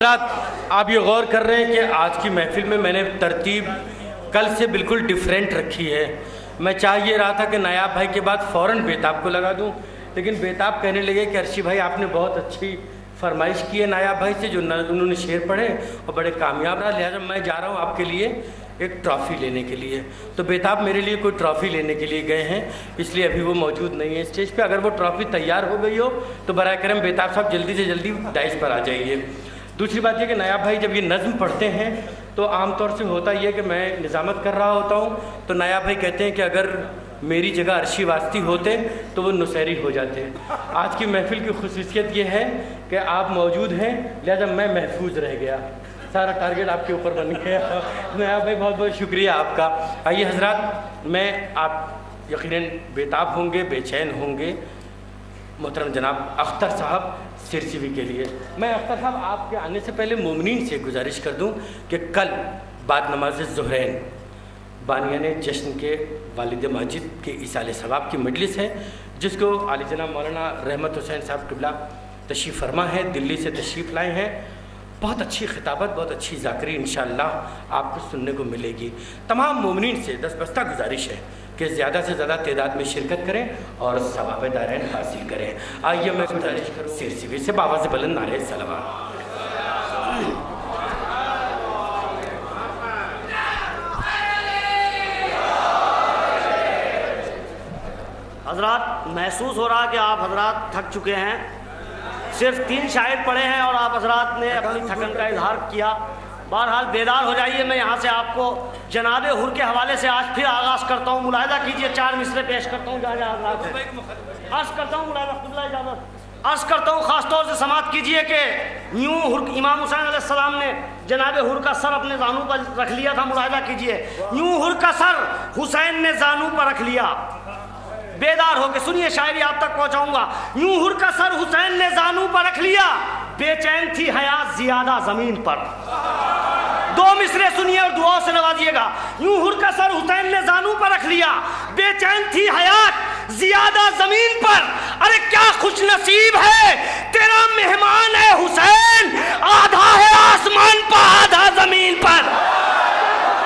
आप ये गौर कर रहे हैं कि आज की महफिल में मैंने तरतीब कल से बिल्कुल डिफरेंट रखी है। मैं चाह ये रहा था कि नायाब भाई के बाद फ़ौरन बेताब को लगा दूं, लेकिन बेताब कहने लगे कि अर्शी भाई आपने बहुत अच्छी फरमाइश की है नायाब भाई से, जो उन्होंने शेर पढ़े और बड़े कामयाब रहा, लिहाजा मैं जा रहा हूँ आपके लिए एक ट्रॉफ़ी लेने के लिए। तो बेताब मेरे लिए कोई ट्रॉफ़ी लेने के लिए गए हैं, इसलिए अभी वो मौजूद नहीं है स्टेज पे। अगर वो ट्रॉफ़ी तैयार हो गई हो तो बराए करम बेताब साहब जल्दी से जल्दी डाइस पर आ जाइए। दूसरी बात यह कि नायाब भाई जब ये नज़्म पढ़ते हैं तो आमतौर से होता ये कि मैं निज़ामत कर रहा होता हूँ, तो नायाब भाई कहते हैं कि अगर मेरी जगह अर्शी वास्ती होते तो वो नुसैरी हो जाते। आज की महफिल की खुसूसियत ये है कि आप मौजूद हैं, लिहाजा मैं महफूज रह गया, सारा टारगेट आपके ऊपर बन गया। नायाब भाई बहुत बहुत शुक्रिया आपका। आइए हजरात, मैं आप यकीनन बेताब होंगे, बेचैन होंगे मोहतरम जनाब अख्तर साहब सिरसिवी के लिए। मैं अख्तर साहब आपके आने से पहले मोमिनीन से गुजारिश कर दूं कि कल बाद नमाज ज़ुहरैन बानियान जश्न के वालिद माजिद के इसाले सवाब की मजलिस है, जिसको आली जनाब मौलाना रहमत हुसैन साहब किबला तशरीफ़ फरमा है, दिल्ली से तशरीफ़ लाए हैं। बहुत अच्छी खिताबत, बहुत अच्छी ज़ाकरी इंशाअल्लाह आपको सुनने को मिलेगी। तमाम मोमिनीन से दस्तबस्ता गुजारिश है कि ज़्यादा से ज़्यादा तादाद में शिरकत करें और सवाब दारैन हासिल करें। आइए मैं गुजारिश करूँ सिरसिवी से बाबा से बुलंद नारे सलावत। हजरात, महसूस हो रहा है कि आप हजरात थक चुके हैं। सिर्फ 3 शायर पढ़े हैं और आप हजरात ने अपनी थकन का इजहार किया। बहरहाल बेदार हो जाइए। मैं यहाँ से आपको जनाब हुर के हवाले से आज फिर आगाज़ करता हूँ। मुलाहिदा कीजिए, 4 मिसरे पेश करता हूँ। अर्ज़ करता हूँ अर्ज़ करता हूँ, ख़ासतौर से समात कीजिए कि यूँ हुर इमाम हुसैन अलैहिस्सलाम ने जनाब हुर का सर अपने जानू पर रख लिया था। मुलाहिदा कीजिए, यूँ हुर का सर हुसैन ने जानू पर रख लिया। बेदार होके सुनिए, शायरी आप तक पहुँचाऊँगा। यूँ हुर का सर हुसैन ने जानू पर रख लिया, बेचैन थी हयात ज़ियादा ज़मीन पर। 2 मिसरे सुनिए और दुआओं से नवाजिएगा। यूं हुर का सर हुसैन ने जानू पर रख लिया, बेचैन थी हयात ज़ियादा ज़मीन पर। अरे क्या खुश नसीब है तेरा मेहमान है हुसैन, आधा है आसमान पर आधा ज़मीन पर।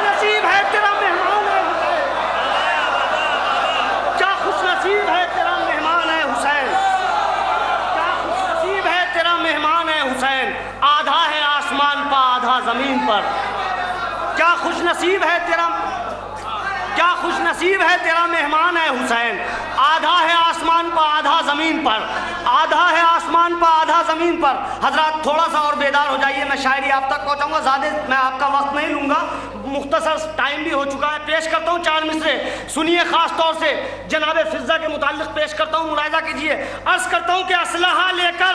नसीब है तेरा मेहमान है हुसैन, क्या खुश नसीब है तेरा मेहमान है हुसैन, क्या खुश नसीब है तेरा मेहमान है हुसैन, आधा है आसमान पर आधा ज़मीन पर। क्या खुश नसीब है तेरा, क्या खुश नसीब है तेरा मेहमान है हुसैन, आधा है आसमान पर आधा ज़मीन पर, आधा है आसमान पर आधा ज़मीन पर। हजरात थोड़ा सा और बेदार हो जाइए, मैं शायरी आप तक पहुँचाऊँगा, ज़्यादा मैं आपका वक्त नहीं लूँगा, मुख्तसर टाइम भी हो चुका है। पेश करता हूँ 4 मिसरे, सुनिए। ख़ास तौर से जनाब फिज़ा के मुताल्लिक़ पेश करता हूँ, मुलाहिज़ा कीजिए। अर्ज़ करता हूँ कि असलहा लेकर,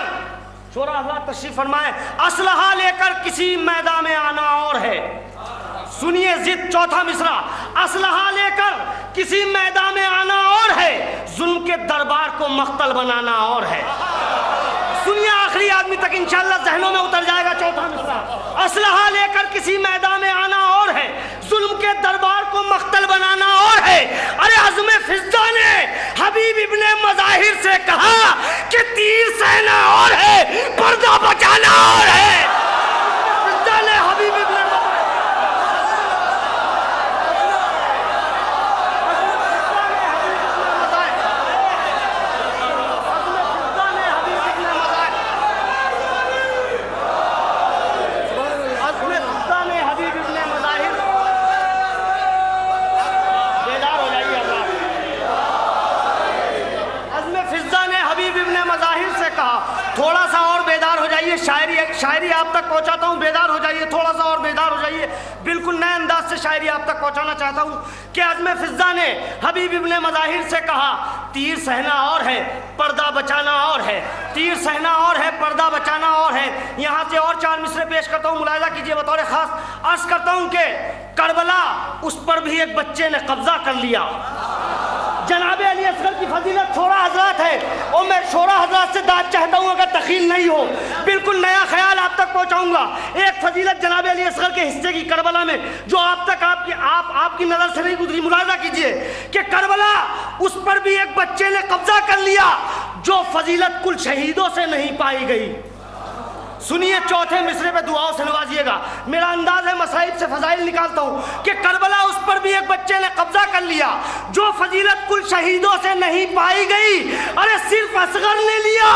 शोरा हज़रात तशरीफ़ फरमाएं, असलहा लेकर किसी मैदान में आना और है। सुनिए जिद, चौथा मिसरा, असलहा लेकर किसी मैदान में आना और है, जुल्म के दरबार को मख्तल बनाना और है। सुनिए आखिरी आदमी तक इंशाअल्लाह ज़हनों में उतर जाएगा। चौथा मिसरा, असलहा लेकर किसी मैदान में आना और है, जुल्म के दरबार को मख्तल बनाना और है। अरे अज़्म फिज़्ज़ा ने हबीब इब्ने मज़ाहिर से कहा कि तीर सहना और है, पर्दा बचाना और है। फिज़्ज़ा ने हबीब इब्ने थोड़ा सा और बेदार हो जाइए। शायरी आप तक पहुंचाता हूँ, बेदार हो जाइए, थोड़ा सा और बेदार हो जाइए। बिल्कुल नए अंदाज से शायरी आप तक पहुंचाना चाहता हूँ कि अज़्म फिज़्ज़ा ने हबीब इब्ने मज़ाहिर से कहा, तीर सहना और है, पर्दा बचाना और है, तीर सहना और है, पर्दा बचाना और है। यहाँ से और 4 मिसरे पेश करता हूँ, मुलाहिज़ा कीजिए बतौर ख़ास। अर्ज़ करता हूँ कि करबला, उस पर भी एक बच्चे ने कब्जा कर लिया। जनाब अली असगर की फजीलत शोरा हजरात है और मैं शोरा हजरात से दाद चाहता हूँ, अगर तखील नहीं हो बिल्कुल नया ख्याल आप तक पहुँचाऊँगा। एक फजीलत जनाब अली असगर के हिस्से की करबला में जो आप तक आपकी नज़र से नहीं गुजरी। मुलाहिज़ा कीजिए कि करबला, उस पर भी एक बच्चे ने कब्जा कर लिया जो फजीलत कुल शहीदों से नहीं पाई गई। सुनिए चौथे मिसरे पे दुआओं से नवाजिएगा। मेरा अंदाज है मसाइब से फजाइल निकालता हूँ कि करबला उस पर भी एक बच्चे ने कब्जा कर लिया जो फजीलत कुल शहीदों से नहीं पाई गई। अरे सिर्फ असगर ने लिया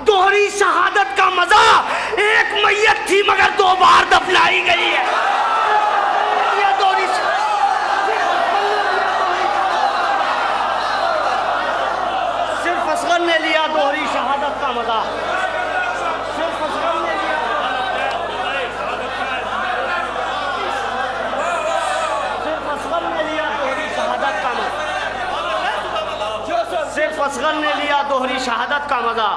दोहरी शहादत का मजा, एक मैयत थी मगर 2 बार दफनाई गई है। सिर्फ असगर ने लिया दोहरी शहादत का मजा, सिर्फ असगर ने लिया, सिर्फ असगर ने लिया दोहरी शहादत का मजा, सिर्फ असगर ने लिया दोहरी शहादत का मजा।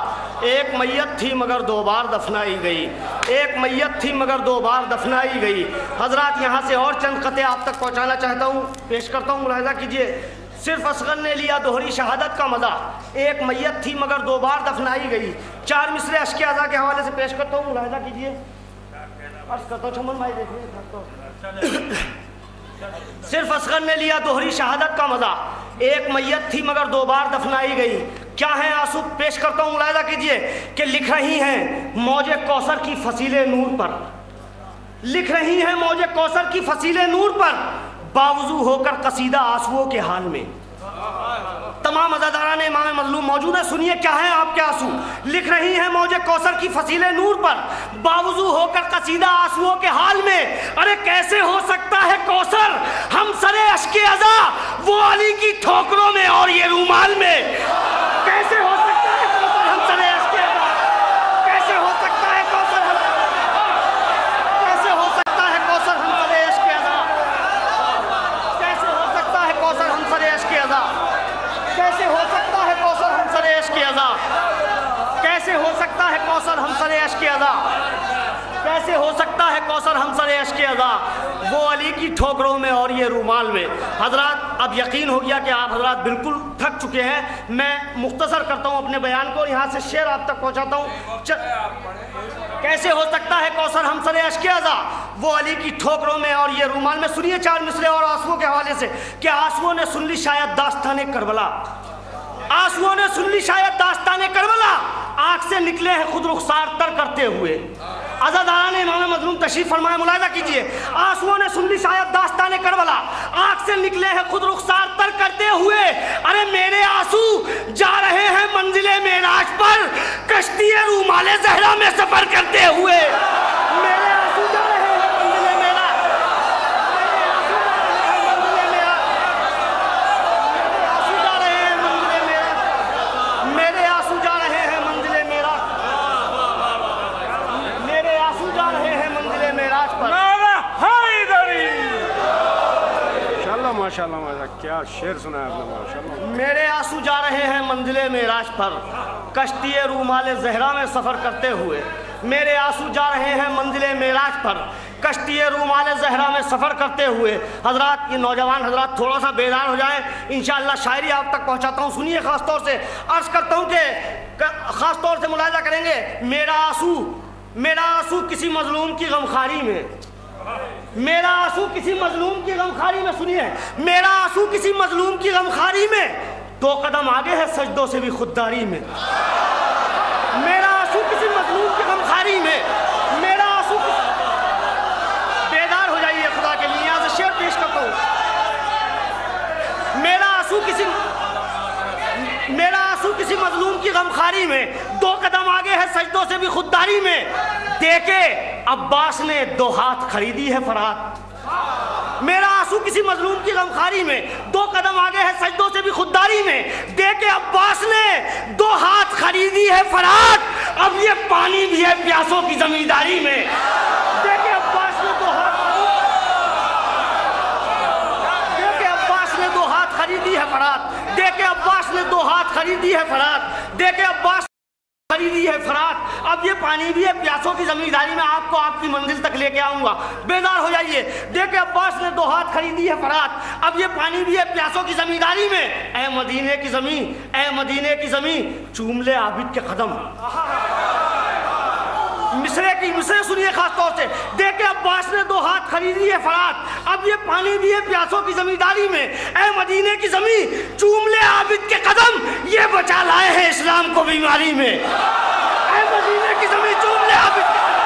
एक मैयत थी मगर 2 बार दफनाई गई, एक मैयत थी मगर 2 बार दफनाई गई। हजरात यहाँ से और चंद कते आप तक पहुँचाना चाहता हूँ, पेश करता हूँ, मुलाहिजा कीजिए। सिर्फ असगर ने लिया दोहरी शहादत का मजा, एक मैयत थी मगर 2 बार दफनाई गई। 4 मिसरे अश्क अज़ा के हवाले से पेश करता हूँ, मुलाहिजा कीजिए। अर्ज करता हूँ चमन भाई देखिए। सिर्फ असगर ने लिया दोहरी शहादत का मजा, एक मैयत थी मगर 2 बार दफनाई गई। क्या है आंसू, पेश करता हूँ, मुलाहिजा कीजिए कि लिख रही हैं मौजे कौसर की फसीले नूर पर, लिख रही हैं मौजे कौसर की फसीले नूर पर, बावजू होकर कसीदा आंसुओं के हाल में। तमाम अज़ादारान इमाम मज़लूम मौजूद है, सुनिए क्या है आपके आंसू। लिख रही हैं मौजे कौसर की फसीले नूर पर, बावजू होकर कसीदा आंसुओं के हाल में। अरे कैसे हो सकता है कौसर हम सरे अश्के अज़ा, वो अली की ठोकरों में और ये रूमाल में। कैसे हो सकता है कौसर हम सरे अश्के अज़ा, कैसे हो सकता है कौसर हम, कैसे हो सकता है कौसर हम सरे अश्के अज़ा, कैसे हो सकता है कौसर हम सरे अश्के अज़ा, कैसे हो सकता है कौसर हम सरे अश्के अज़ा, कैसे हो सकता है कौसर हम सरे अश्के अज़ा, कैसे हो सकता है कौसर हम सरे अश्के अज़ा, वो अली की ठोकरों में और ये रूमाल में। हजरात अब यकीन हो गया कि आप हजरात बिल्कुल थक चुके हैं। मैं मुख्तसर करता हूँ अपने बयान को, यहाँ से शेर आप तक पहुँचाता हूँ। कैसे हो सकता है कौसर हम सरे अश्के अज़ा, वो अली की ठोकरों में और ये रूमाल में। सुनिए 4 मिसरे और आंसुओं के हवाले से कि आंसुओं ने सुन ली शायद दास्ताने करबला, आंसुओं ने सुन ली शायद दास्ताने करबला, आँख से निकले हैं खुद रुखसार तर करते हुए। अज़ादारान इमाम मज़लूम तशरीफ फरमाए, मुलाहिजा कीजिए। आंसुओं ने सुन ली शायद दास्ताने करबला, आँख से निकले हैं खुद रुखसार तर करते हुए। अरे मेरे आंसू जा रहे हैं मंजिले मेराज पर, कश्ती रूमाले ज़हरा में सफर करते हुए। मेरे आंसू जा रहे हैं मंजिले मेराज, मेरे आंसू जा रहे हैं मंजिले मेराज, मेरे आंसू जा रहे हैं मंजिले मेराज पर। माशाल्लाह माशाल्लाह, क्या शेर सुना है आपने, माशाल्लाह। मेरे आंसू जा रहे हैं मंजिले मेराज पर, कश्ती रूमाले ज़हरा में सफ़र करते हुए। मेरे आंसू जा रहे हैं मंजिले मेराज पर, कश्ती रूमाले ज़हरा में सफ़र करते हुए। हजरात ये नौजवान हजरात थोड़ा सा बेदार हो जाएं, इंशाअल्लाह शायरी आप तक पहुंचाता हूं। सुनिए ख़ास तौर से अर्ज़ करता हूं कि ख़ास तौर से मुलाहिजा करेंगे। मेरा आंसू किसी मजलूम की गमखारी में, मेरा आंसू किसी मजलूम की गमखारी में। सुनिए मेरा आंसू किसी मजलूम की गमखारी में, 2 कदम आगे है सजदों से भी खुददारी में। मेरा आंसू किसी मजलूम की गमखारी में, मेरा आंसू, बेदार हो जाइए खुदा के लिए, यहाँ से शेर पेश करता हूँ। मेरा आंसू किसी मजलूम की गमखारी में, 2 कदम आगे है सजदों से भी खुददारी में। देके अब्बास ने 2 हाथ खरीदी है फरात। मेरा आंसू किसी मजलूम की गमखारी में, 2 कदम आगे है सजदों से भी खुददारी में। देके अब्बास ने 2 हाथ खरीदी है फरात, अब ये पानी भी है प्यासों की जमींदारी में। देके अब्बास ने 2 हाथ, देके अब्बास ने 2 हाथ खरीदी है फरात, देके अब्बास ने 2 हाथ खरीदी है फरात, देके अब्बास खरीदी है फरात, अब ये पानी भी है प्यासों की जमींदारी में, आपको आपकी मंजिल तक लेके आऊंगा। बेदार हो जाइए। देखे अब्बास ने 2 हाथ खरीदी है फरात, अब ये पानी भी है प्यासों की जमींदारी में। ऐ मदीने की जमीन, ऐ मदीने की जमीन, चूम ले आबिद के कदम। मिसरे सुनिए खास तौर से। देखे अब्बास ने 2 हाथ खरीदी है फरात, अब ये पानी भी है प्यासों की जमींदारी में। ऐ मदीने की जमीन, चूम ले आबिद के कदम, ये बचा लाए हैं इस्लाम को बीमारी में। ऐ मदीने की जमीन, चूम ले आबिद के कदम।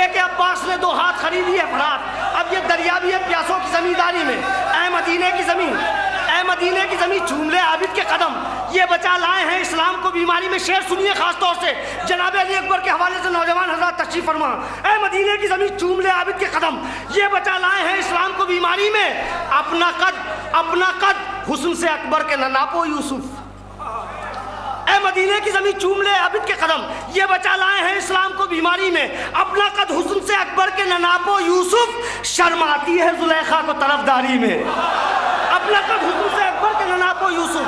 एक अब्बास ने 2 हाथ खरीदी है फरात। अब ये दरिया भी है प्यासों की जमींदारी में। ऐ मदीने की ज़मीन, ऐ मदीने की ज़मीन, चूम ले आबिद के कदम, ये बचा लाए हैं इस्लाम को बीमारी में। शेर सुनिए खास तौर से जनाब अली अकबर के हवाले से नौजवान हज़रात तशरीफ फरमा। ऐ मदीने की ज़मीन, चूम ले आबिद के कदम, ये बचा लाए हैं इस्लाम को बीमारी में। अपना कद हुस्न से अकबर के न नापो यूसुफ। ऐ मदीने की ज़मीन, चूम ले आबिद के कदम, ये बचा लाए हैं इस्लाम को बीमारी में। अपना कद हुस्न से अकबर के न नापो यूसुफ, शर्म आती है जुलेखा को तरफदारी में। अपना कद हुस्न से अकबर के न नापो यूसुफ,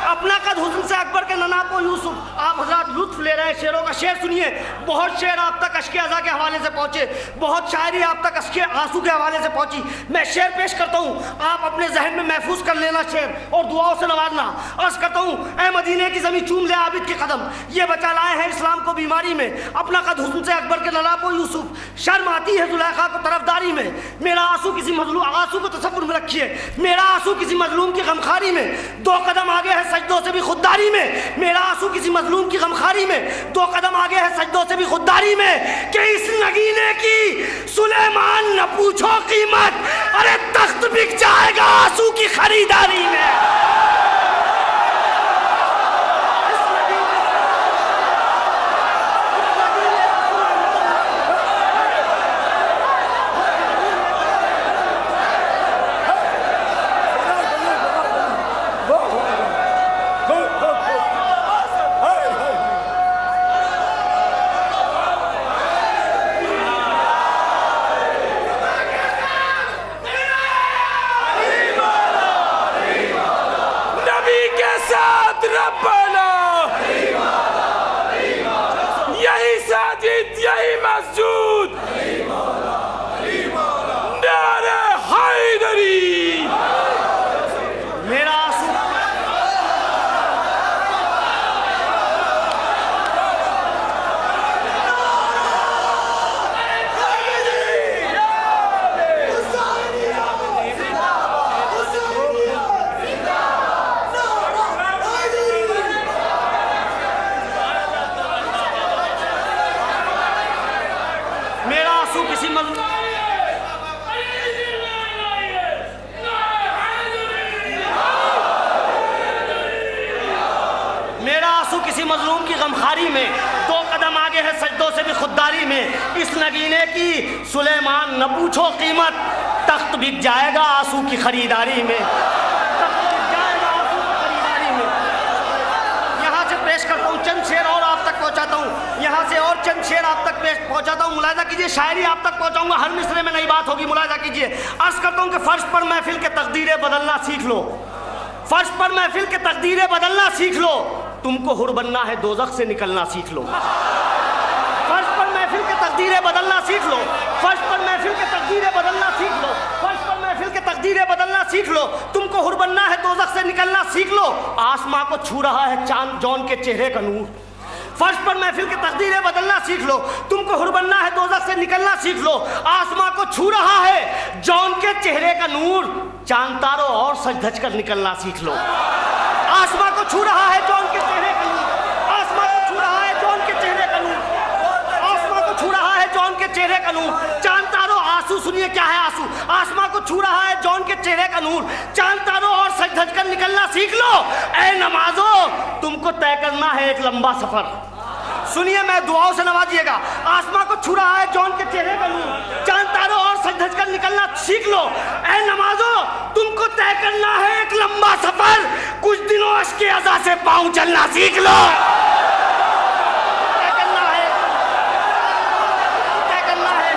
अपना कद हुस्न से अकबर के न नापो यूसुफ। आप हज़रात लुत्फ ले रहे हैं शेरों का। शेर सुनिए, बहुत शेर आप तक अश्के अज़ा के हवाले से पहुँचे, बहुत शायरी आप तक अश्के आंसू के हवाले से पहुँची। मैं शेर पेश करता हूँ, आप अपने जहन में महफूज कर लेना शेर और दुआओं से नवाजना। अर्ज़ करता हूँ, ऐ मदीने की ज़मीन, चूम ले आबिद के कदम, ये बचा लाए हैं इस्लाम को बीमारी में। अपना कद हुस्न से अकबर के न नापो यूसुफ, शर्म आती है जुलेखा को तरफदारी में। मेरा आंसू किसी मजलूम, आंसू को तसव्वुर में रखिए, मेरा आंसू किसी मजलूम की गमखारी में। 2 कदम आगे है सजदों से भी खुददारी में। मेरा आंसू किसी मजलूम की गमखारी में, 2 कदम आगे है सजदों से भी खुददारी में। कि इस नगीने की सुलेमान न पूछो कीमत, अरे तख्त बिक जाएगा आंसू की खरीदारी में। यही साजिद, यही मस्जूद, नारे हैदरी। मेरा आंसू, किसी मेरा आंसू किसी मजलूम की गमखारी में। 2 कदम आगे है सजदों से भी खुददारी में। इस नगीने की सुलेमान न पूछो कीमत, तख्त बिक जाएगा आंसू की खरीदारी में। तख्त बिक जाएगा आंसू की खरीदारी में। यहाँ से पेश करता हूँ चंद शेर और आप तक पहुँचाता हूँ, यहाँ से और चंद शेर आप तक पेश पहुँचाता हूँ। मुलाहिजा कीजिए, शायरी आप तक पहुँचाऊंगा, हर मिसरे में नई बात होगी। मुलाहिजा कीजिए, अर्ज करता हूँ कि फर्श पर महफिल के तकदीरें बदलना सीख लो, फर्श पर महफिल के तकदीरें बदलना सीख लो। तुमको हुर बनना है दोज़ख से निकलना सीख लो। फर्श पर महफिल के तकदीरें बदलना सीख लो, फर्श पर महफिल के तकदीरें बदलना सीख लो, फर्श पर महफिल के तकदीरें बदलना सीख लो। तुमको हुर बनना है दोज़ख से निकलना सीख लो। आसमां को छू रहा है चांद जौन के चेहरे का नूर। फर्श पर महफिल की तकदीरें बदलना सीख लो। तुमको हुर बनना है दोज़ख से निकलना सीख लो। आसमां को छू रहा है जौन के चेहरे का नूर, चांद तारों और सज धज कर निकलना सीख लो। आसमां को छू रहा है जौन के चेहरे का नूर, आसमां को छू रहा है जौन के चेहरे का नूर, आसमां को छू रहा है जौन के चेहरे का नूर। चांद तारों, आंसू सुनिए क्या है आंसू। आसमां को छू रहा है जौन के चेहरे का नूर, चांद तारों और सज धज कर निकलना सीख लो। ऐ नमाजो, तुमको तय करना है एक लंबा सफर। सुनिए, मैं दुआओं से नवाजिएगा। आसमां को छू रहा है जौन के चेहरे का नूर, चांद तारों और सज धज कर निकलना सीख लो। ऐ नमाजो, तुमको तय करना है एक लंबा सफर, कुछ दिनों अश्के अज़ा से पाँव चलना सीख लो। तय करना है, तय करना है।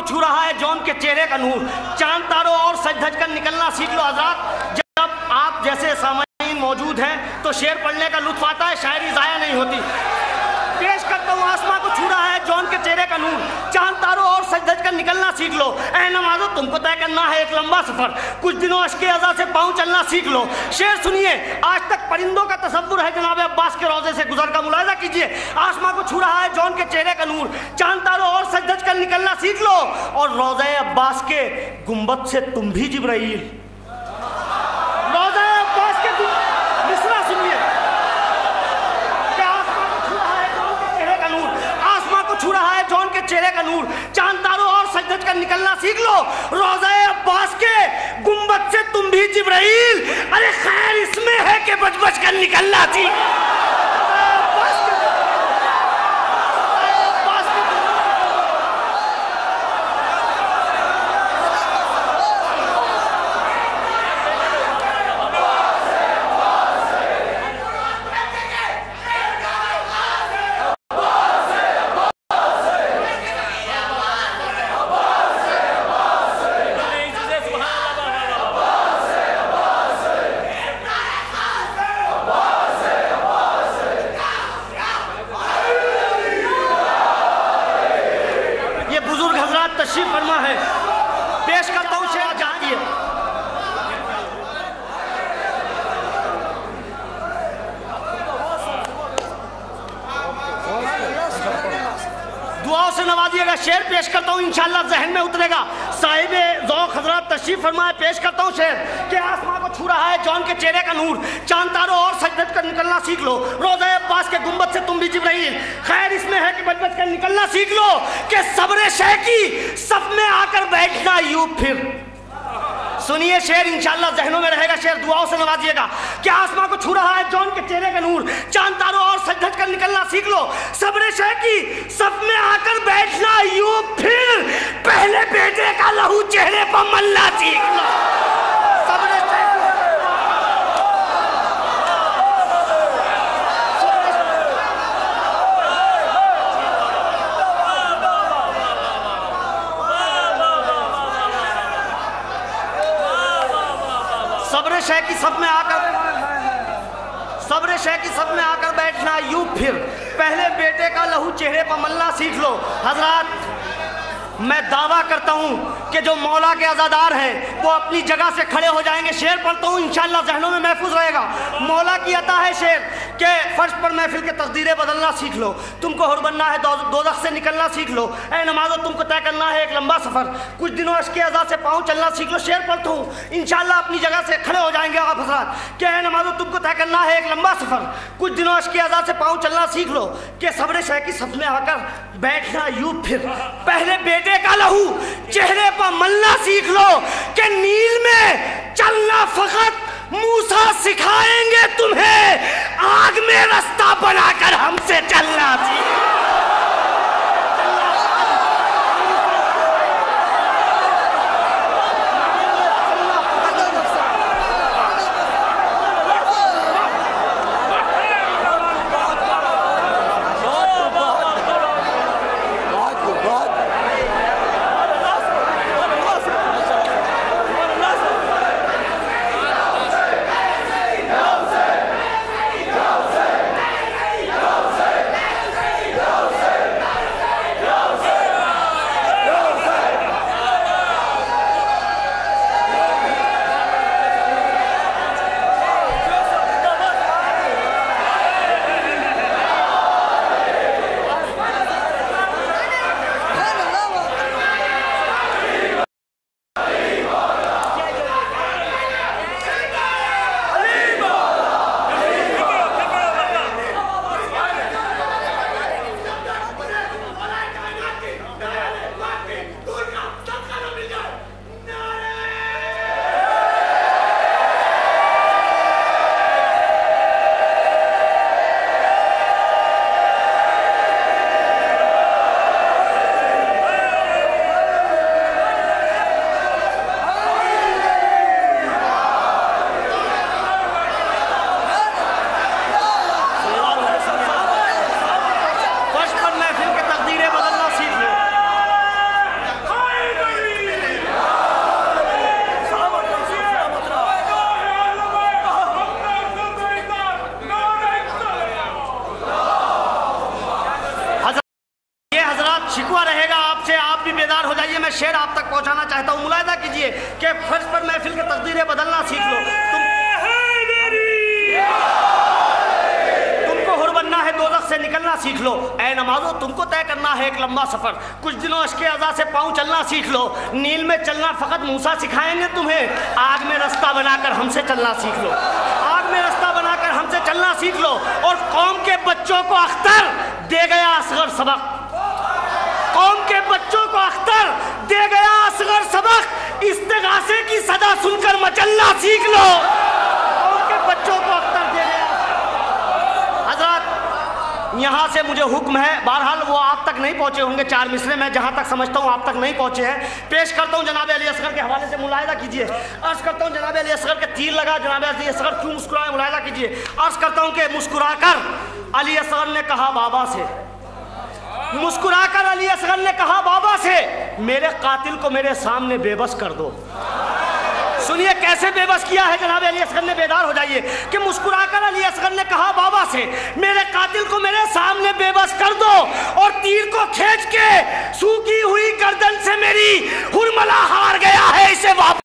छू रहा है जौन के चेहरे का नूर, चांद तारों और सज धज कर निकलना सीख लो। हज़रात, जब आप जैसे सामाईन मौजूद हैं तो शेर पढ़ने का लुत्फ आता है, शायरी ज़ाया नहीं होती। पेश करता हूँ आसमां को छू रहा है जौन के चेहरे का नूर, चांद तारों और सज धज कर निकलना सीख लो। ऐ नमाज़ो तुमको तय करना है एक लंबा सफर, कुछ दिनों अश्के अज़ा से पाँव चलना सीख लो। शेर सुनिए, आज तक परिंदों का तसव्वुर है जनाब अब्बास के रोज़े से गुजर का मुलाहिज़ा कीजिए। आसमां को छू रहा है जौन के चेहरे का नूर, चांद तारों और सज धज कर निकलना सीख लो। और रोज़े अब्बास के गुंबद से तुम भी जिब्राइल, रोज़े अब्बास के मिसरा सुनिए, छू रहा है जौन के चेहरे का नूर, चांद तारों और सज धज कर निकलना सीख लो। रोज़े अब्बास के गुंबद से तुम भी जिब्राइल, अरे खैर इसमें है कि बच बच कर निकलना सीख। तशरीफ फरमा है, पेश करता हूँ शेर जाती है। दुआओं से नवाजिएगा, शेर पेश करता हूँ इंशाअल्लाह जहन में उतरेगा। साहिबे ज़ौक़ हज़रात तशरीफ फरमाए, पेश करता हूँ शेर कि आसमां को छू रहा है जौन के चेहरे का नूर, चांद तारों और सज धज कर निकलना सीख लो। रोज़े अब्बास के गुंबद से तुम भी जिब्राइल, खैर इसमें है कि बच बच कर निकलना सीख लो। कि सब्र शह की सफ में आकर बैठना यूं फिर। सुनिए शेर इंशाअल्लाह जहनों में रहेगा, शेर दुआओं से नवाजिएगा। कि आसमां को छू रहा है जौन के चेहरे का नूर, चांद तारों और सज धज कर निकलना सीख लो। सब्र शह की सफ में आकर बैठना यूं फिर, पहले बेटे का लहू चेहरे पर मलना सीख लो। सब्र शह की सब में आकर, सब्र शह की सब में आकर बैठना यूं फिर, पहले बेटे का लहू चेहरे पर मलना सीख लो। हजरात मैं दावा करता हूँ कि जो मौला के अज़ादार हैं वो अपनी जगह से खड़े हो जाएंगे। शेर पढ़ता हूँ इंशाअल्लाह जहनों में महफूज रहेगा। मौला की अता है शेर के फर्श पर महफिल के तकदीरें बदलना सीख लो। तुमको हुर बनना है, दोज़ख से निकलना सीख लो। ऐ नमाज़ो तुमको तय करना है एक लंबा सफ़र, कुछ दिनों अश्के अज़ा से पाँव चलना सीख लो। शेर पढ़ता हूँ इंशाअल्लाह अपनी जगह से खड़े हो जाएंगे आप हज़रात। कि ऐ नमाज़ो तुमको तय करना है एक लंबा सफ़र, कुछ दिनों अश्के अज़ा से पाँव चलना सीख लो। कि सब्र शह की सफ में आकर बैठना यूं फिर, पहले बेटे का लहू चेहरे पर मलना सीख लो। कि नील में चलना फकत मूसा सिखाएंगे तुम्हें, आग में रास्ता बनाकर हमसे चलना सीख। शिकवा रहेगा आपसे, आप भी बेदार हो जाइए। मैं शेर आप तक पहुंचाना चाहता हूँ। मुलाहिदा कीजिए कि फर्ज पर महफिल के तकदीरें बदलना सीख लो। तुमको हुर बनना है, दोज़ख से निकलना सीख लो। ऐ नमाज़ो, तुमको तय करना है एक लंबा सफर। कुछ दिनों अश्के अज़ा से पाँव चलना सीख लो। नील में चलना फ़कत मूसा सिखाएंगे तुम्हें। आग में रास्ता बनाकर हमसे चलना सीख लो। आग में रास्ता बनाकर हमसे चलना सीख लो। और कौम के बच्चों को अख्तर दे गया असगर सबक। कौम के बच्चों को अख्तर दे गया असगर सबक। इस्तिगासे की सदा सुनकर मचलना सीख लो। कौम के बच्चों को अख्तर दे गया। हजरत, यहाँ से मुझे हुक्म है, बहरहाल वो आप तक नहीं पहुँचे होंगे। 4 मिसरे मैं जहाँ तक समझता हूँ आप तक नहीं पहुँचे हैं। पेश करता हूँ जनाब अली असगर के हवाले से, मुलाहिदा कीजिए। अर्ज़ करता हूँ जनाब अली असगर के तीर लगा। जनाब अली असगर क्यों मुस्कुराए, मुलाहिदा कीजिए। अर्ज़ करता हूँ कि मुस्कुराकर अली असगर ने कहा बाबा से, मुस्कुराकर अली असगर ने कहा बाबा से, मेरे कातिल को मेरे सामने बेबस कर दो। सुनिए कैसे बेबस किया है जनाब अली असगर ने, बेदार हो जाइए। कि मुस्कुराकर अली असगर ने कहा बाबा से, मेरे कातिल को मेरे सामने बेबस कर दो। और तीर को खींच के सूखी हुई गर्दन से मेरी हुरमला हार गया है, इसे वापस।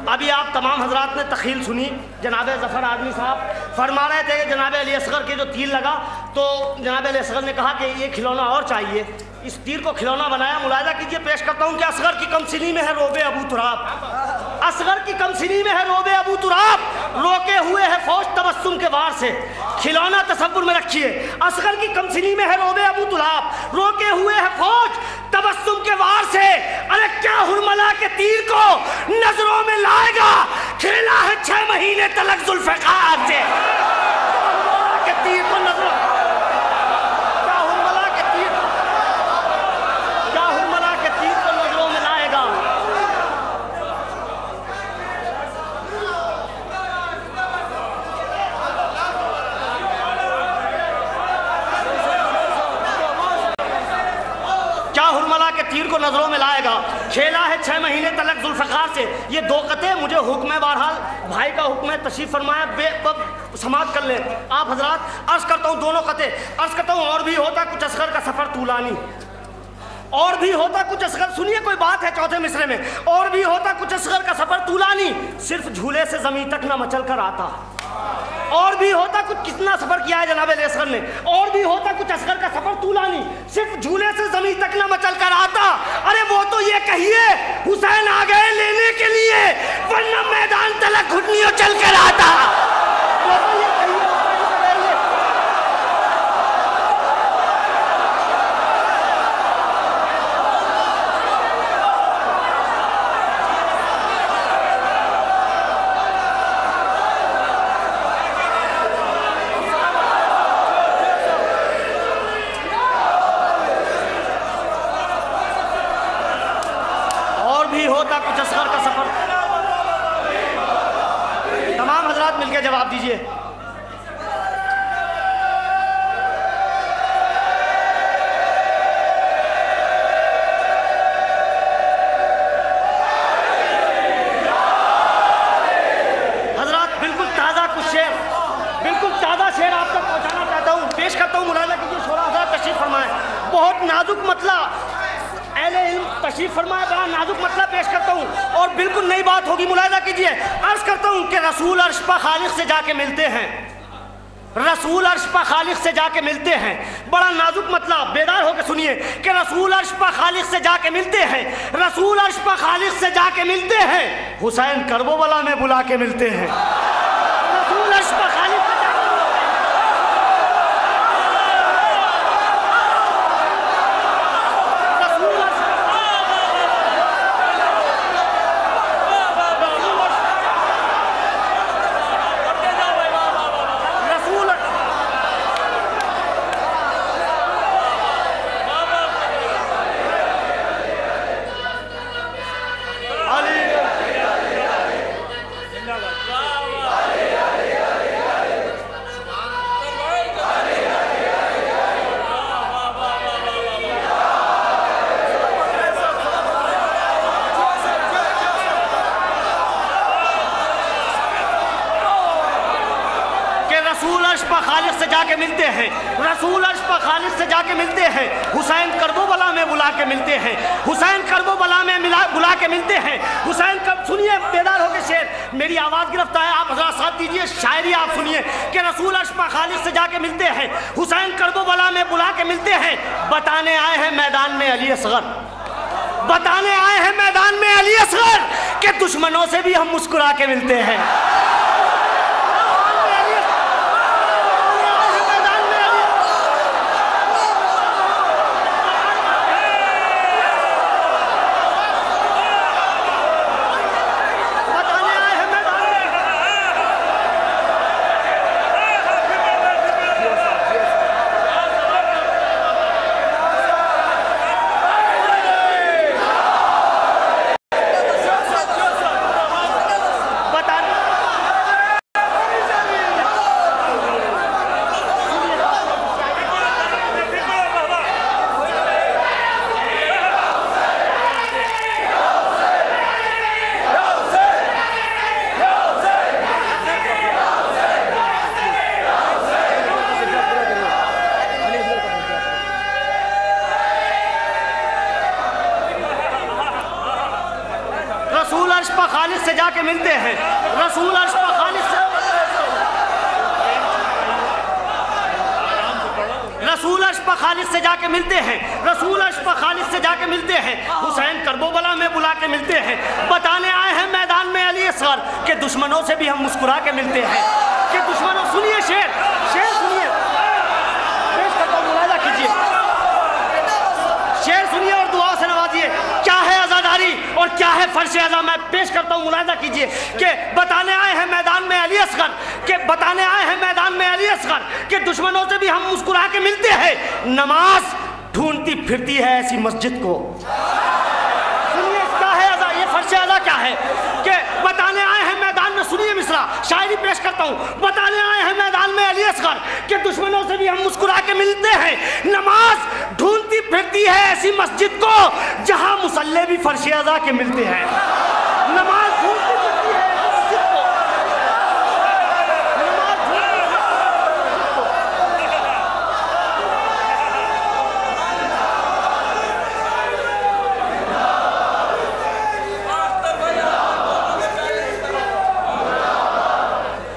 अभी आप तमाम हजरात ने तखील सुनी। जनाब ज़फ़र आदमी साहब फरमा रहे थे कि जनाब अली असगर के जो तीर लगा तो जनाब अली असगर ने कहा कि ये खिलौना और चाहिए। इस तीर को खिलौना बनाया। मुलाहिदा कीजिए, पेश करता हूँ कि असगर की कमसिनी में है रोबे अबू तुराब। असगर की कमसिनी में है रोबे अबू तुराब। रोके हुए है फौज तबस्सुम के वार से। खिलौना तसव्वुर में रखिए। असगर की कमसिनी में है रोबे अबू तुराब। रोके हुए है फौज तबस्सुम के वार से। अरे क्या हुरमला के तीर को नजरों में लाएगा। खेला है 6 महीने तलक जुल्फ़िकार से। के तीर को नजरों, क्या हुरमला के तीर को नजरों में लाएगा। क्या हुरमला के तीर को नजरों में लाएगा। खेला है 6 महीने तलक जुल्फ़िकार से। ये 2 कते मुझे हुक्म है, बहरहाल भाई का हुक्म है, तशरीफ फरमाया, समाप्त कर ले आप हजरात। अर्ज करता हूँ दोनों कते, अर्ज करता हूँ और भी होता कुछ असगर का सफर तूलानी। और भी होता कुछ असगर, सुनिए कोई बात है चौथे मिसरे में। और भी होता कुछ असगर का सफर तूलानी, सिर्फ झूले से जमीन तक ना मचल कर आता। और भी होता कुछ, कितना सफर किया है जनाब अली असगर ने। और भी होता कुछ असगर का सफर तूलानी, सिर्फ झूले से जमीन तक ना मचल कर आता। अरे वो तो ये कहिए हुसैन आ गए लेने के लिए, वरना मैदान तलक घुटनियों चल कर आता। वो तो ये कहिए कुछ असगर का सफर। तमाम हजरात मिलकर जवाब दीजिए। हजरात बिल्कुल ताज़ा कुछ शेर, बिल्कुल ताज़ा शेर आप तक पहुंचाना चाहता हूँ, पेश करता हूँ। मुलाहिदा कीजिए, शोरा हजरात तशरीफ फरमाए। बहुत नाजुक मतला तशरीफ फरमाए, बड़ा नाजुक मतलब पेश करता हूँ और बिल्कुल नई बात होगी। मुलाहिदा कीजिए। अर्ज करता हूँ कि रसूल अर्श पर खालिक से जाके मिलते हैं। रसूल अर्श पर खालिक से जाके मिलते हैं। बड़ा नाजुक मतलब, बेदार होकर सुनिए कि रसूल अर्श पर खालिक से जाके मिलते हैं। रसूल अर्श पर खालिक से जाके मिलते हैं। हुसैन करबला में बुला के मिलते हैं। रसूल अर्श पर खालिक से अर्श पर खालिद से जाके मिलते हैं, रसूल अर्श पर खालिद से जाके मिलते हैं, हुसैन करबला में बुला के मिलते हैं, हुसैन करबला में बुला के मिलते हैं, हुसैन कब सुनिए बेदार होकर शेर, मेरी आवाज़ गिरफ्तार है, आप हजरात साथ दीजिए, शायरी आप सुनिए कि रसूल अर्श पर खालिद से जाके मिलते हैं, हुसैन करबला में बुला के मिलते हैं, बताने आए हैं मैदान में अली असगर, बताने आए हैं मैदान में अली असगर के दुश्मनों से भी हम मुस्कुरा के मिलते हैं। रसूल अर्श पर खालिद से जाके मिलते हैं, रसूल अर्श पर खालिद से, रसूल अर्श पर खालिद से जाके मिलते हैं, रसूल अर्श पर खालिद से जाके मिलते हैं, हुसैन करबला में बुला के मिलते हैं, बताने आए हैं मैदान में अली असगर के दुश्मनों से भी हम मुस्कुरा के मिलते हैं, कि दुश्मनों, सुनिए शेर, शेर सुनिए, पेश करता हूं, मुलाहिजा कीजिए, शेर सुनिए और दुआ से नवाजिए, क्या है आज़ादारी और क्या है फर्श अज़ा, मैं पेश करता हूँ, मुलाहिजा कीजिए कि बताने आए हैं मैदान में अली असगर, के बताने आए हैं मैदान में अली असगर के दुश्मनों से भी हम मुस्कुरा के मिलते हैं, नमाज ढूंढती फिरती है ऐसी मस्जिद को। सुनिए क्या है अज़ा, ये फर्श अज़ा क्या है कि बताने आए हैं मैदान में, सुनिए मिसरा, शायरी पेश करता हूँ, बताने आए हैं मैदान में अली असगर के दुश्मनों से भी हम मुस्कुरा के मिलते हैं, नमाज ढूंढती फिरती है ऐसी मस्जिद को जहां मुसल्ले भी फर्श अज़ा के मिलते हैं, नमाज ढूंढती फिरती है मस्जिद को, नमाज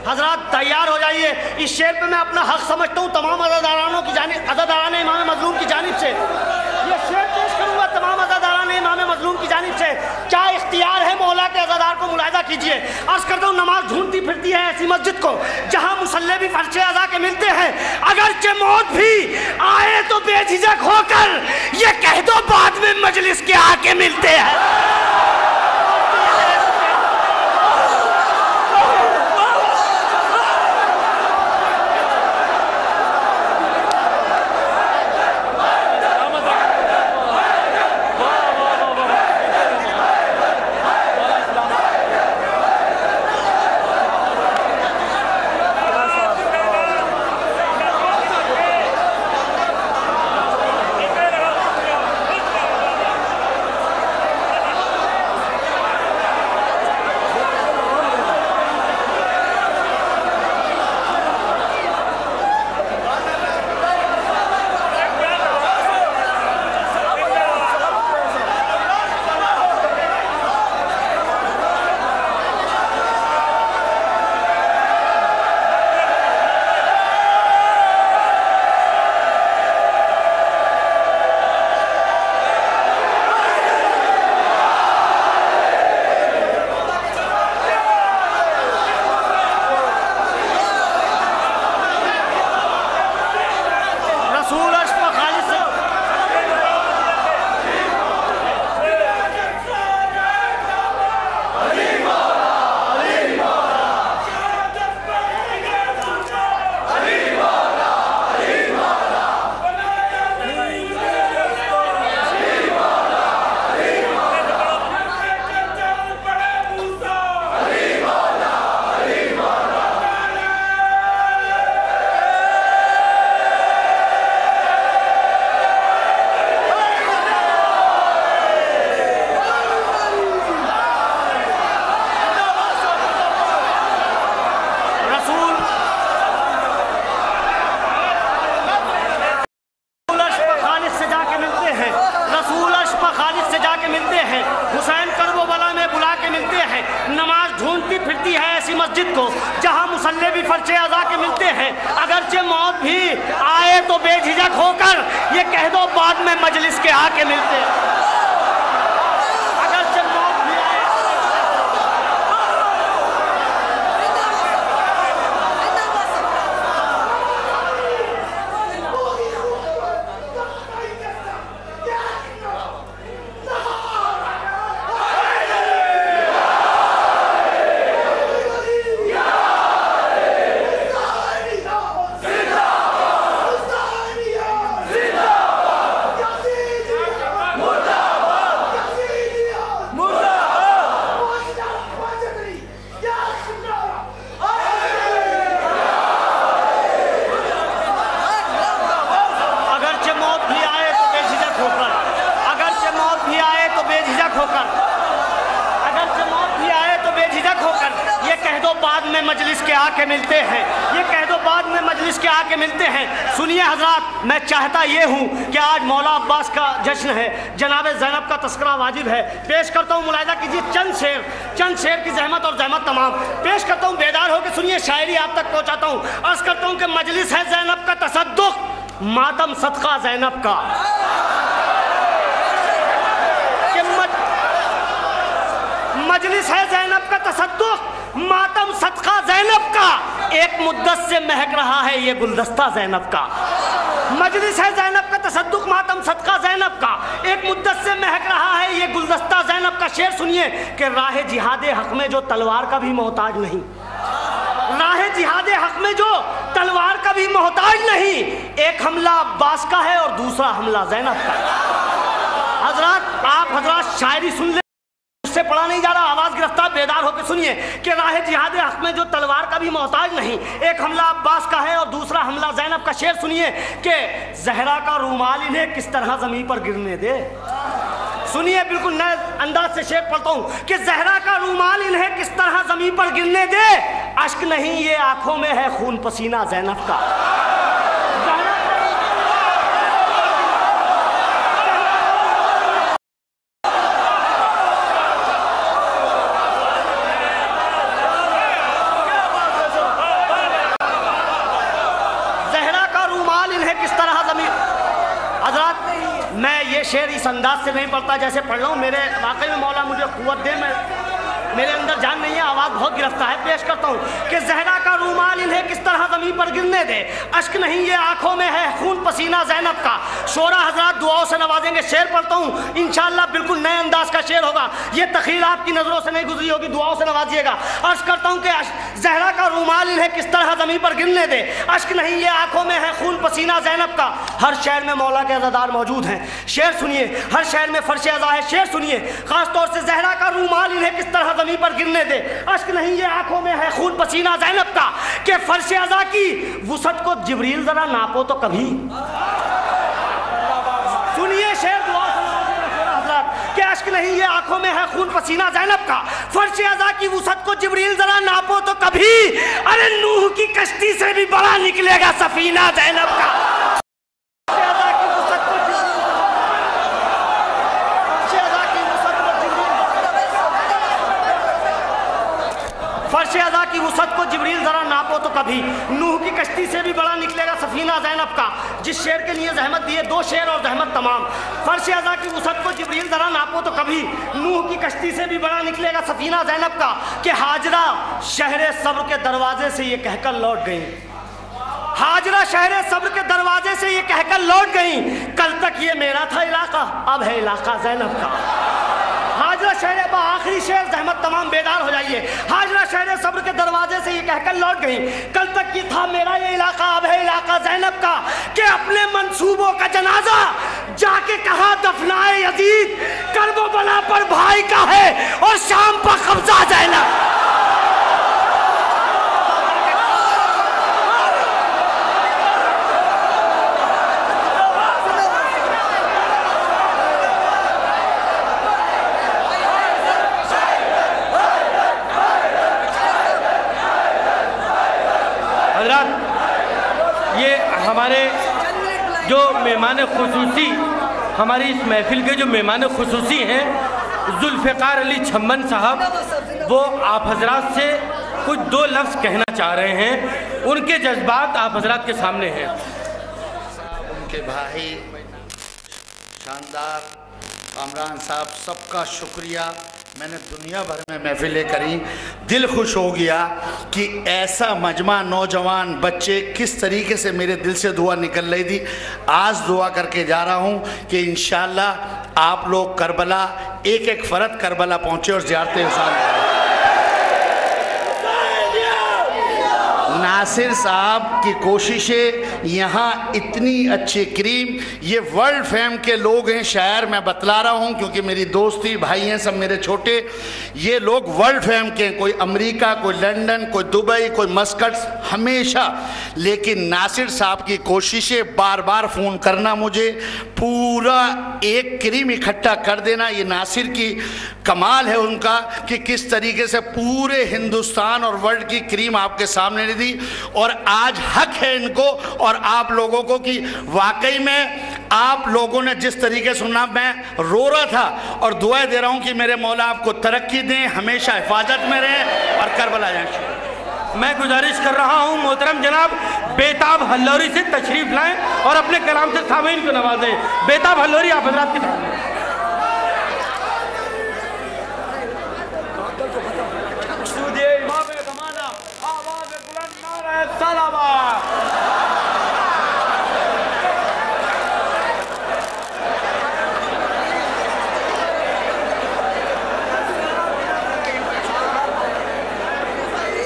हजरात तैयार हो जाइए, इस शेर पे मैं अपना हक समझता हूँ तमाम अज़ादारानों की जानिब, अज़ादारान इमाम मज़लूम की जानिब से ये शेर पेश करूँगा, तमाम अज़ादारान इमाम मज़लूम की जानिब से, क्या इख्तियार है मौला के अज़ादार को, मुलाहिजा कीजिए, अर्ज़ करता हूँ, नमाज ढूंढती फिरती है ऐसी मस्जिद को जहाँ मुसल्ले भी फर्श अज़ा के मिलते हैं, अगरचे मौत भी आए तो बेझिझक होकर ये कह दो बाद में मजलिस के आके मिलते हैं। कहती है ऐसी मस्जिद को जहां मुसल्ले भी फर्शे अज़ा के मिलते हैं। अगरचे मौत भी आए तो बेझिझक होकर ये कह दो बाद में मजलिस के आके मिलते हैं। बाद में मजलिस के आके मिलते हैं, ये कह दो बाद में मजलिस के आके मिलते हैं। सुनिए हजरात, मैं चाहता ये हूँ कि आज मौला अब्बास का जश्न है, जनाब ज़ैनब का तस्करा वाजिब है। पेश करता हूँ, मुलाहिजा कीजिए चंद शेर की जहमत और जहमत तमाम पेश करता हूँ। बेदार होकर सुनिए, शायरी आप तक पहुँचाता हूँ। अर्ज़ करता हूँ कि मजलिस है ज़ैनब का तसद्दुक़, मातम सदका ज़ैनब का। मजलिस है ज़ैनब का तसद्दुक़, मातम सदका ज़ैनब का, एक मुद्दत से महक रहा है ये गुलदस्ता ज़ैनब का। मजलिस है ज़ैनब का तसद्दुक़, मातम सदका ज़ैनब का, एक मुद्दत से महक रहा है ये गुलदस्ता ज़ैनब का। शेर सुनिए कि राह जिहाद हक़ में जो तलवार का भी मोहताज नहीं, राह जिहाद हक़ में जो तलवार का भी मोहताज नहीं, एक हमला अब्बास का है और दूसरा हमला ज़ैनब का। हजरात, आप हजरात शायरी सुन ले, उससे पढ़ा नहीं जा रहा, आवाज गिरफ्तार, बेदार होकर सुनिए कि राह जिहाद हक़ में जो तलवार का भी मोहताज नहीं, एक हमला अब्बास का है और दूसरा हमला ज़ैनब का। शेर सुनिए कि ज़हरा का रूमाल इन्हें किस तरह ज़मीन पर गिरने दे। सुनिए, बिल्कुल नए अंदाज से शेर पढ़ता हूँ कि ज़हरा का रूमाल इन्हें किस तरह ज़मीन पर गिरने दे, अश्क नहीं ये आंखों में है खून पसीना ज़ैनब का। मैं ये शेर इस अंदाज से नहीं पढ़ता जैसे पढ़ रहा हूँ, मेरे वाकई में मौला मुझे कुव्वत दे, मेरे अंदर जान नहीं है, आवाज़ बहुत गिरफ्तार है। पेश करता हूँ कि ज़हरा का रूमाल इन्हें किस तरह ज़मीन पर गिरने दे, अश्क नहीं ये आंखों में है खून पसीना ज़ैनब का। शोरा हजरात दुआओं से नवाजेंगे। शेर पढ़ता हूँ, इंशाअल्लाह बिल्कुल नए अंदाज का शेर होगा, ये तखील आपकी नज़रों से नहीं गुजरी होगी, दुआओं से नवाजिएगा। अर्ज़ करता हूँ कि ज़हरा का रूमाल इन्हें किस तरह ज़मीन पर गिरने दे, अश्क नहीं ये आंखों में है खून पसीना ज़ैनब का। हर शहर में मौला के अज़ादार मौजूद हैं। शेर सुनिए, हर शहर में फर्श अज़ा है। शेर सुनिए, खासतौर से ज़हरा का रूमाल इन्हें किस तरह ज़मीन पर गिरने दे, अश्क नहीं ये आंखों में है खून पसीना ज़ैनब का। कि फर्श अज़ा की वुसअत को जिब्रील जरा नापो तो कभी। सुनिए शेर, दुआ हज़रात, कि अश्क नहीं ये आंखों में है खून पसीना ज़ैनब का, फर्श अज़ा की वुसअत को जिब्रील जरा नापो तो कभी। अरे नूह की कश्ती से भी बड़ा निकलेगा सफीना ज़ैनब का। फर्श अज़ा की वुसअत को जिब्रील ज़रा नापो तो कभी, नूह की कश्ती से भी बड़ा निकलेगा सफीना ज़ैनब का। जिस शेर के लिए जहमत दिए, दो शेर और जहमत तमाम। फर्श अज़ा की वुसअत को जिब्रील ज़रा नापो तो कभी, नूह की कश्ती से भी बड़ा निकलेगा सफीना ज़ैनब का। कि हाजरा शहर सब्र के दरवाजे से ये कहकर लौट गई, हाजरा शहर सब्र के दरवाजे से ये कहकर लौट गई, कल तक ये मेरा था इलाका, अब है इलाका ज़ैनब का। हाजरा शहर, आखिरी शेर जहमत तमाम, बेदार हो जाइए। हाजरा शहर सब्र के दरवाजे से ये कहकर लौट गई, कल तक ये था मेरा ये इलाका, अब है इलाका ज़ैनब का। कि अपने मंसूबों का जनाजा जाके कहा दफनाए यजीद, करबला पर भाई का है और शाम पर कब्जा ज़ैनब। ये हमारे जो मेहमान खुसूसी, हमारी इस महफिल के जो मेहमान खुसूसी हैं, जुल्फ़िकार अली छम्मन साहब, वो आप हजरात से कुछ दो लफ्ज़ कहना चाह रहे हैं, उनके जज्बात आप हजरात के सामने हैं। उनके भाई शानदार कामरान साहब, सबका शुक्रिया। मैंने दुनिया भर में महफिलें करी, दिल खुश हो गया कि ऐसा मजमा नौजवान बच्चे किस तरीके से मेरे दिल से दुआ निकल रही थी। आज दुआ करके जा रहा हूँ कि इंशाअल्लाह आप लोग करबला, एक एक फ़र्द करबला पहुँचे और ज़ियारत हुसैन। नासिर साहब की कोशिशें, यहाँ इतनी अच्छी क्रीम, ये वर्ल्ड फेम के लोग हैं, शायर मैं बतला रहा हूँ क्योंकि मेरी दोस्ती भाई हैं सब मेरे छोटे, ये लोग वर्ल्ड फेम के हैं, कोई अमेरिका, कोई लंदन, कोई दुबई, कोई मस्कट, हमेशा। लेकिन नासिर साहब की कोशिशें, बार बार फ़ोन करना मुझे, पूरा एक क्रीम इकट्ठा कर देना, ये नासिर की कमाल है उनका कि किस तरीके से पूरे हिंदुस्तान और वर्ल्ड की क्रीम आपके सामने दी। और आज हक है इनको और आप लोगों को कि वाकई में आप लोगों ने जिस तरीके सुना, मैं रो रहा था और दुआएं दे रहा हूं कि मेरे मौला आपको तरक्की दें, हमेशा हिफाजत में रहें और करबला जाएं। मैं गुजारिश कर रहा हूं मोहतरम जनाब बेताब हल्लौरी से तशरीफ लाएं और अपने कलाम से सामीन को नवाजें। बेताब हल्लौरी आप हजरात के सामने।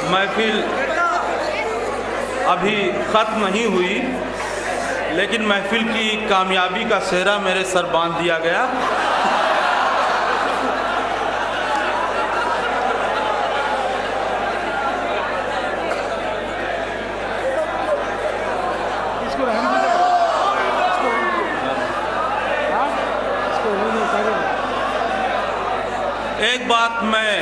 महफिल अभी ख़त्म नहीं हुई, लेकिन महफिल की कामयाबी का सेहरा मेरे सर बांध दिया गया। एक बात मैं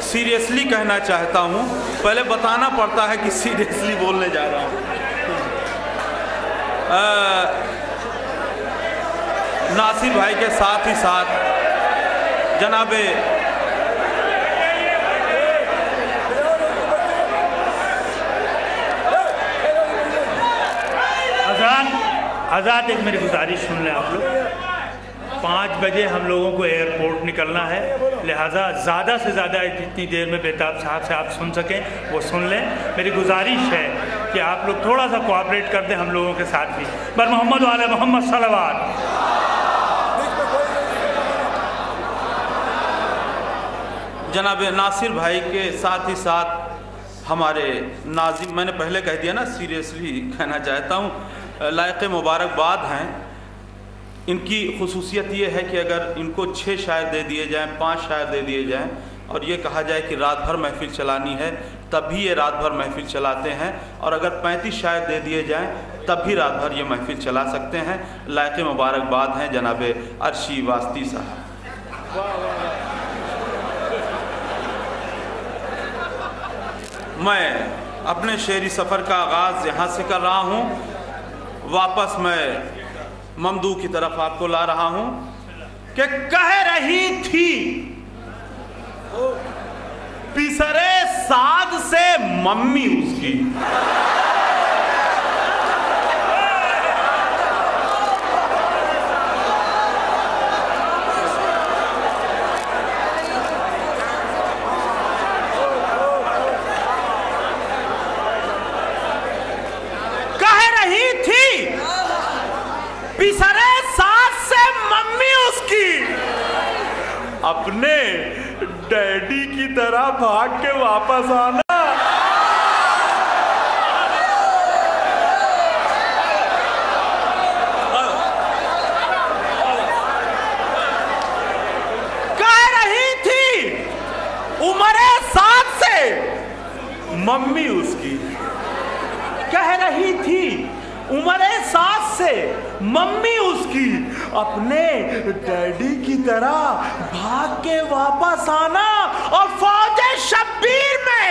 सीरियसली कहना चाहता हूँ, पहले बताना पड़ता है कि सीरियसली बोलने जा रहा हूँ। नासिर भाई के साथ ही साथ जनाबे आज़ाद, एक मेरी गुजारिश सुन लें आप लोग। 5 बजे हम लोगों को एयरपोर्ट निकलना है, लिहाजा ज़्यादा से ज़्यादा जितनी देर में बेताब साहब से आप सुन सकें वो सुन लें। मेरी गुजारिश है कि आप लोग थोड़ा सा कोऑपरेट कर दें हम लोगों के साथ भी। बर मोहम्मद वाले मोहम्मद सलावत। जनाब नासिर भाई के साथ ही साथ हमारे नाज़िम, मैंने पहले कह दिया ना, सीरियसली कहना चाहता हूँ, लायक़ मुबारकबाद हैं। इनकी खुसूसियत ये है कि अगर इनको 6 शायर दे दिए जाएँ, 5 शायर दे दिए जाएँ और ये कहा जाए कि रात भर महफिल चलानी है, तब भी ये रात भर महफिल चलाते हैं। और अगर 35 शायर दे दिए जाएँ तब भी रात भर ये महफिल चला सकते हैं। लायक़ मुबारकबाद हैं जनाब अर्शी वास्ती साहब। मैं अपने शेरी सफ़र का आगाज़ यहाँ से कर रहा हूँ, वापस मैं ममदू की तरफ आपको ला रहा हूं कि कह रही थी पिसरे साद से मम्मी उसकी, कह रही थी पिसरे सास से मम्मी उसकी, अपने डैडी की तरह भाग के वापस आना। कह रही थी उम्र 7 से मम्मी उसकी, कह रही थी उम्र 7 से मम्मी उसकी, अपने डैडी की तरह भाग के वापस आना। और फौज शब्बीर में